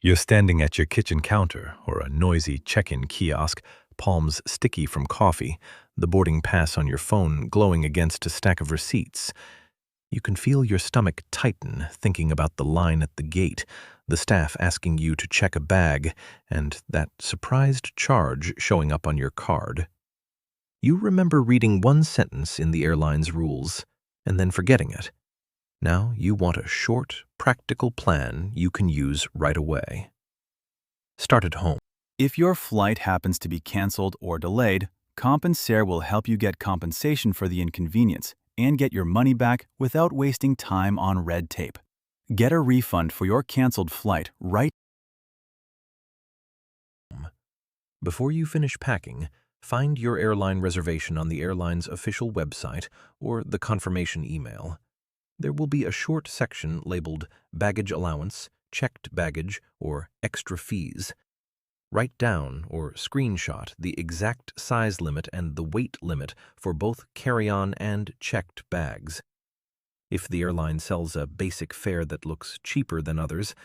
You're standing at your kitchen counter or a noisy check-in kiosk, palms sticky from coffee, the boarding pass on your phone glowing against a stack of receipts. You can feel your stomach tighten thinking about the line at the gate, the staff asking you to check a bag, and that surprised charge showing up on your card. You remember reading one sentence in the airline's rules and then forgetting it. Now you want a short, practical plan you can use right away. Start at home. If your flight happens to be canceled or delayed, Compensair will help you get compensation for the inconvenience and get your money back without wasting time on red tape. Get a refund for your canceled flight right. Before you finish packing, find your airline reservation on the airline's official website or the confirmation email. There will be a short section labeled Baggage Allowance, Checked Baggage, or Extra Fees. Write down or screenshot the exact size limit and the weight limit for both carry-on and checked bags. If the airline sells a basic fare that looks cheaper than others,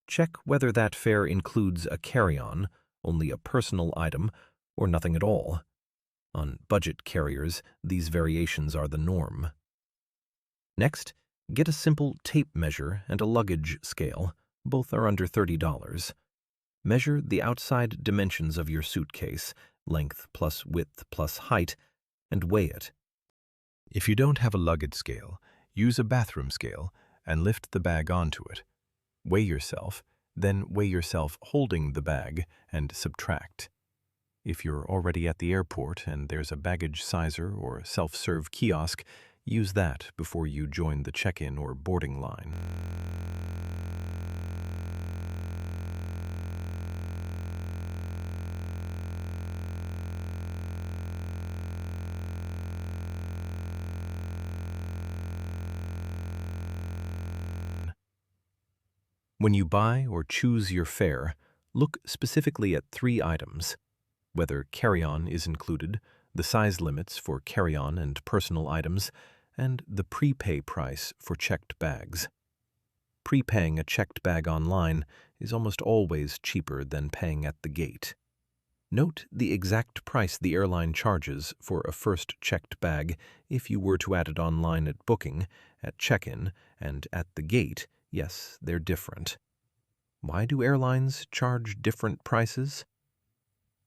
check whether that fare includes a carry-on, only a personal item, or nothing at all. On budget carriers, these variations are the norm. Next, get a simple tape measure and a luggage scale. Both are under $30. Measure the outside dimensions of your suitcase, length plus width plus height, and weigh it. If you don't have a luggage scale, use a bathroom scale and lift the bag onto it. Weigh yourself, then weigh yourself holding the bag and subtract. If you're already at the airport and there's a baggage sizer or self-serve kiosk, use that before you join the check-in or boarding line. When you buy or choose your fare, look specifically at 3 items: whether carry-on is included, the size limits for carry-on and personal items, and the prepay price for checked bags. Prepaying a checked bag online is almost always cheaper than paying at the gate. Note the exact price the airline charges for a first checked bag if you were to add it online at booking, at check-in, and at the gate. Yes, they're different. Why do airlines charge different prices?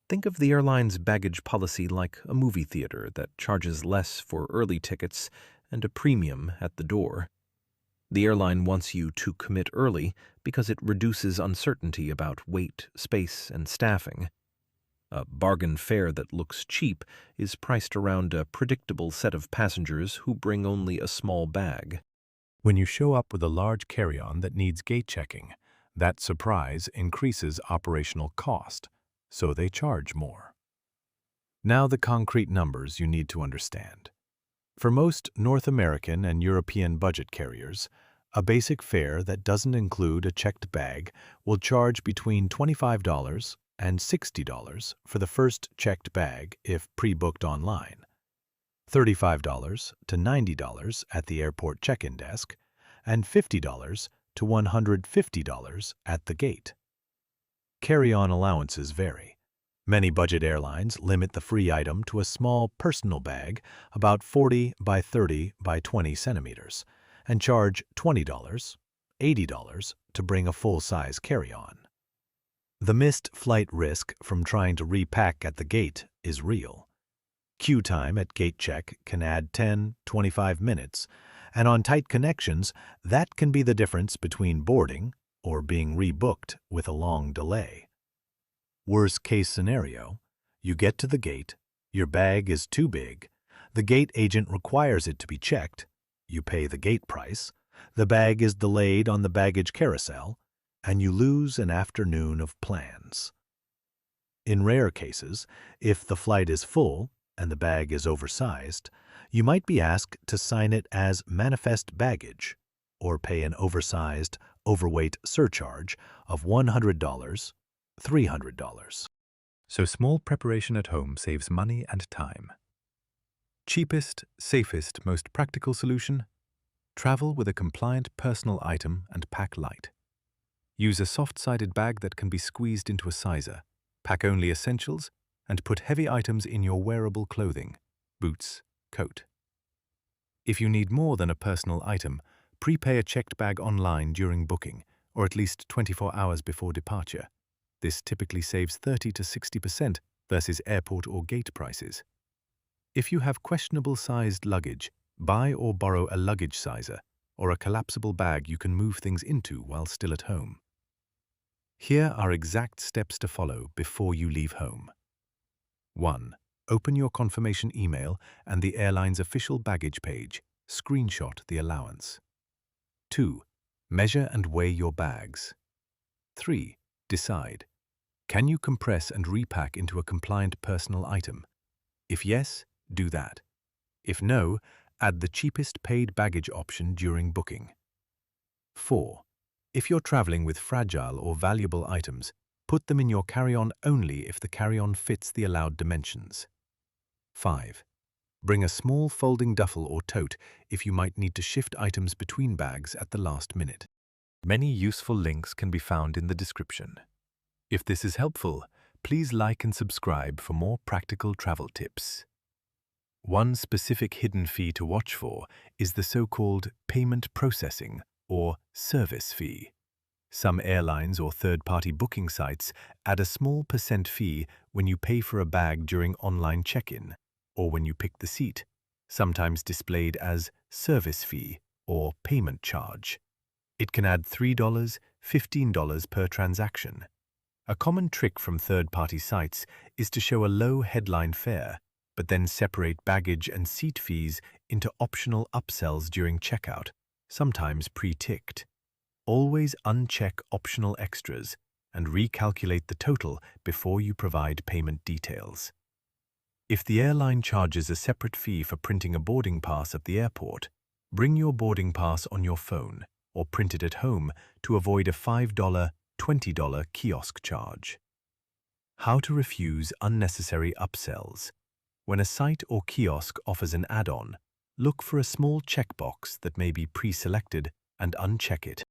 Think of the airline's baggage policy like a movie theater that charges less for early tickets and a premium at the door. The airline wants you to commit early because it reduces uncertainty about weight, space, and staffing. A bargain fare that looks cheap is priced around a predictable set of passengers who bring only a small bag. When you show up with a large carry-on that needs gate checking, that surprise increases operational cost, so they charge more. Now the concrete numbers you need to understand. For most North American and European budget carriers, a basic fare that doesn't include a checked bag will charge between $25 and $60 for the first checked bag if pre-booked online, $35 to $90 at the airport check-in desk, and $50 to $150 at the gate. Carry-on allowances vary. Many budget airlines limit the free item to a small personal bag about 40 by 30 by 20 centimeters and charge $20, $80 to bring a full-size carry-on. The missed flight risk from trying to repack at the gate is real. Queue time at gate check can add 10-25 minutes, and on tight connections, that can be the difference between boarding or being rebooked with a long delay. Worst case scenario, you get to the gate, your bag is too big, the gate agent requires it to be checked, you pay the gate price, the bag is delayed on the baggage carousel, and you lose an afternoon of plans. In rare cases, if the flight is full and the bag is oversized, you might be asked to sign it as manifest baggage or pay an oversized, overweight surcharge of $100, $300. So small preparation at home saves money and time. Cheapest, safest, most practical solution? Travel with a compliant personal item and pack light. Use a soft-sided bag that can be squeezed into a sizer. Pack only essentials and put heavy items in your wearable clothing, boots, coat. If you need more than a personal item, prepay a checked bag online during booking, or at least 24 hours before departure. This typically saves 30 to 60% versus airport or gate prices. If you have questionable-sized luggage, buy or borrow a luggage sizer or a collapsible bag you can move things into while still at home. Here are exact steps to follow before you leave home. 1. Open your confirmation email and the airline's official baggage page. Screenshot the allowance. 2. Measure and weigh your bags. 3. Decide. Can you compress and repack into a compliant personal item? If yes, do that. If no, add the cheapest paid baggage option during booking. 4. If you're traveling with fragile or valuable items, put them in your carry-on only if the carry-on fits the allowed dimensions. 5. Bring a small folding duffel or tote if you might need to shift items between bags at the last minute. Many useful links can be found in the description. If this is helpful, please like and subscribe for more practical travel tips. One specific hidden fee to watch for is the so-called payment processing or service fee. Some airlines or third-party booking sites add a small % fee when you pay for a bag during online check-in or when you pick the seat, sometimes displayed as service fee or payment charge. It can add $3, $15 per transaction. A common trick from third-party sites is to show a low headline fare, but then separate baggage and seat fees into optional upsells during checkout, sometimes pre-ticked. Always uncheck optional extras and recalculate the total before you provide payment details. If the airline charges a separate fee for printing a boarding pass at the airport, bring your boarding pass on your phone or print it at home to avoid a $5, $20 kiosk charge. How to refuse unnecessary upsells. When a site or kiosk offers an add-on, look for a small checkbox that may be pre-selected and uncheck it.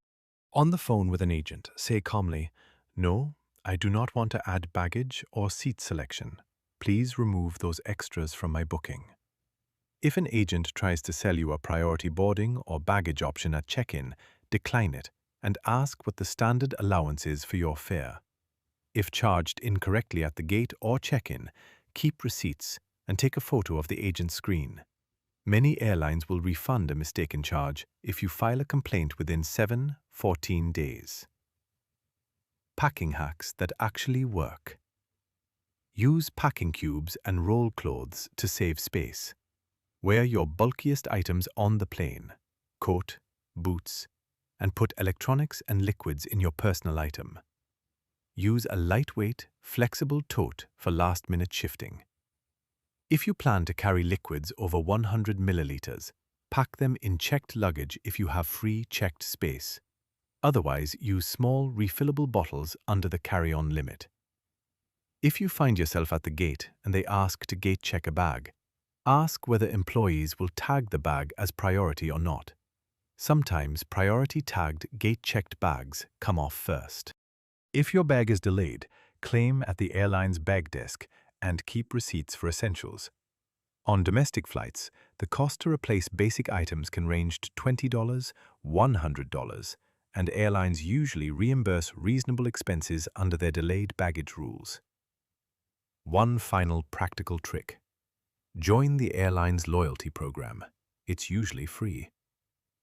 On the phone with an agent, say calmly, "No, I do not want to add baggage or seat selection. Please remove those extras from my booking." If an agent tries to sell you a priority boarding or baggage option at check-in, decline it and ask what the standard allowance is for your fare. If charged incorrectly at the gate or check-in, keep receipts and take a photo of the agent's screen. Many airlines will refund a mistaken charge if you file a complaint within 14 days. Packing hacks that actually work. Use packing cubes and roll clothes to save space. Wear your bulkiest items on the plane, coat, boots, and put electronics and liquids in your personal item. Use a lightweight, flexible tote for last-minute shifting. If you plan to carry liquids over 100 milliliters, pack them in checked luggage if you have free checked space. Otherwise, use small, refillable bottles under the carry-on limit. If you find yourself at the gate and they ask to gate check a bag, ask whether employees will tag the bag as priority or not. Sometimes priority-tagged gate-checked bags come off first. If your bag is delayed, claim at the airline's bag desk and keep receipts for essentials. On domestic flights, the cost to replace basic items can range to $20, $100, and airlines usually reimburse reasonable expenses under their delayed baggage rules. One final practical trick. Join the airline's loyalty program. It's usually free.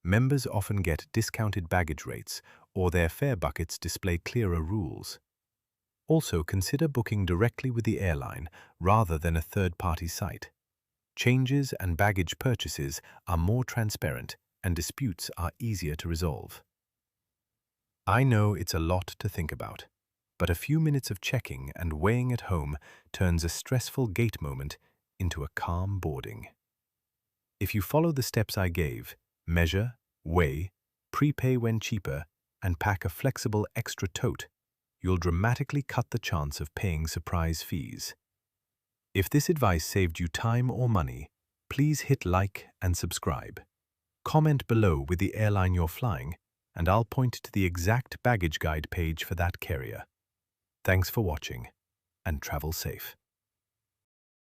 Members often get discounted baggage rates, or their fare buckets display clearer rules. Also, consider booking directly with the airline rather than a third-party site. Changes and baggage purchases are more transparent and disputes are easier to resolve. I know it's a lot to think about, but a few minutes of checking and weighing at home turns a stressful gate moment into a calm boarding. If you follow the steps I gave, measure, weigh, prepay when cheaper, and pack a flexible extra tote, you'll dramatically cut the chance of paying surprise fees. If this advice saved you time or money, please hit like and subscribe. Comment below with the airline you're flying and I'll point to the exact baggage guide page for that carrier. Thanks for watching, and travel safe.